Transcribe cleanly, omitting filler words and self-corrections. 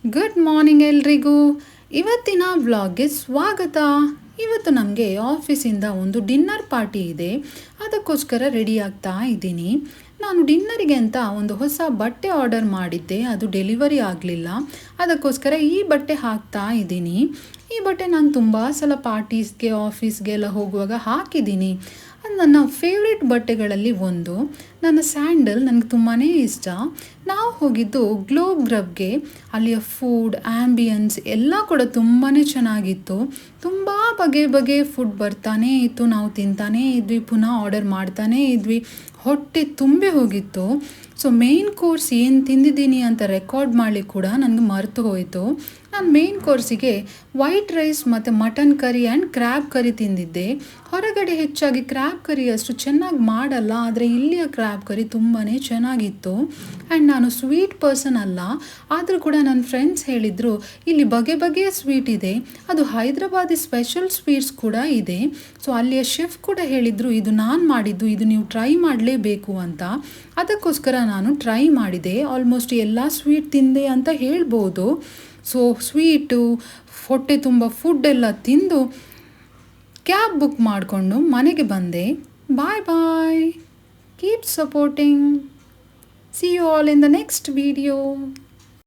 Good morning ಎಲ್ರಿಗೂ. ಇವತ್ತಿನ ವ್ಲಾಗ್ಗೆ ಸ್ವಾಗತ. ಇವತ್ತು ನಮಗೆ ಆಫೀಸಿಂದ ಒಂದು ಡಿನ್ನರ್ ಪಾರ್ಟಿ ಇದೆ, ಅದಕ್ಕೋಸ್ಕರ ರೆಡಿ ಆಗ್ತಾ ಇದ್ದೀನಿ. ನಾನು ಡಿನ್ನರಿಗೆ ಅಂತ ಒಂದು ಹೊಸ ಬಟ್ಟೆ ಆರ್ಡರ್ ಮಾಡಿದ್ದೆ, ಅದು ಡೆಲಿವರಿ ಆಗಲಿಲ್ಲ. ಅದಕ್ಕೋಸ್ಕರ ಈ ಬಟ್ಟೆ ಹಾಕ್ತಾ ಇದ್ದೀನಿ. ಈ ಬಟ್ಟೆ ನಾನು ತುಂಬ ಸಲ ಪಾರ್ಟೀಸ್ಗೆ ಆಫೀಸ್ಗೆ ಎಲ್ಲ ಹೋಗುವಾಗ ಹಾಕಿದ್ದೀನಿ. ಅದು ನನ್ನ ಫೇವ್ರೆಟ್ ಬಟ್ಟೆಗಳಲ್ಲಿ ಒಂದು. ನನ್ನ ಸ್ಯಾಂಡಲ್ ನನಗೆ ತುಂಬಾ ಇಷ್ಟ. ನಾವು ಹೋಗಿದ್ದು ಗ್ಲೋಬ್ ಗ್ರಬ್ಗೆ. ಅಲ್ಲಿಯ ಫುಡ್ ಆ್ಯಂಬಿಯನ್ಸ್ ಎಲ್ಲ ಕೂಡ ತುಂಬಾ ಚೆನ್ನಾಗಿತ್ತು. ತುಂಬ ಬಗೆ ಫುಡ್ ಬರ್ತಾನೇ ಇತ್ತು, ನಾವು ತಿಂತಾನೇ ಇದ್ವಿ, ಪುನಃ ಆರ್ಡರ್ ಮಾಡ್ತಾನೇ ಇದ್ವಿ. ಹೊಟ್ಟೆ ತುಂಬಿ ಹೋಗಿತ್ತು. ಸೊ ಮೇನ್ ಕೋರ್ಸ್ ಏನು ತಿಂದಿದ್ದೀನಿ ಅಂತ ರೆಕಾರ್ಡ್ ಮಾಡಲಿಕ್ಕೆ ಕೂಡ ನನಗೆ ಮರೆತು ಹೋಯಿತು. ನಾನು ಮೇನ್ ಕೋರ್ಸಿಗೆ ವೈಟ್ ರೈಸ್ ಮತ್ತು ಮಟನ್ ಕರಿ ಆ್ಯಂಡ್ ಕ್ರ್ಯಾಬ್ ಕರಿ ತಿಂದಿದ್ದೆ. ಹೊರಗಡೆ ಹೆಚ್ಚಾಗಿ ಕ್ರ್ಯಾಬ್ ಕರಿ ಅಷ್ಟು ಚೆನ್ನಾಗಿ ಮಾಡಲ್ಲ, ಆದರೆ ಇಲ್ಲಿಯ ಕ್ರ್ಯಾಬ್ ಕರಿ ತುಂಬಾ ಚೆನ್ನಾಗಿತ್ತು. ಆ್ಯಂಡ್ ನಾನು ಸ್ವೀಟ್ ಪರ್ಸನ್ ಅಲ್ಲ, ಆದರೂ ಕೂಡ ನನ್ನ ಫ್ರೆಂಡ್ಸ್ ಹೇಳಿದರು ಇಲ್ಲಿ ಬಗೆಯ ಸ್ವೀಟ್ ಇದೆ, ಅದು ಹೈದ್ರಾಬಾದಿ ಸ್ಪೆಷಲ್ ಸ್ವೀಟ್ಸ್ ಕೂಡ ಇದೆ. ಸೊ ಅಲ್ಲಿಯ ಶೆಫ್ ಕೂಡ ಹೇಳಿದರು ಇದು ನಾನು ಮಾಡಿದ್ದು, ಇದು ನೀವು ಟ್ರೈ ಮಾಡಲೇಬೇಕು ಅಂತ. ಅದಕ್ಕೋಸ್ಕರ ನಾನು ಟ್ರೈ ಮಾಡಿದೆ. ಆಲ್ಮೋಸ್ಟ್ ಎಲ್ಲ ಸ್ವೀಟ್ ತಿಂದೆ ಅಂತ ಹೇಳ್ಬೋದು. ಸೊ ಸ್ವೀಟು, ಹೊಟ್ಟೆ ತುಂಬ ಫುಡ್ ಎಲ್ಲ ತಿಂದು ಕ್ಯಾಬ್ ಬುಕ್ ಮಾಡಿಕೊಂಡು ಮನೆಗೆ ಬಂದೆ. Bye bye. Keep supporting. See you all in the next video.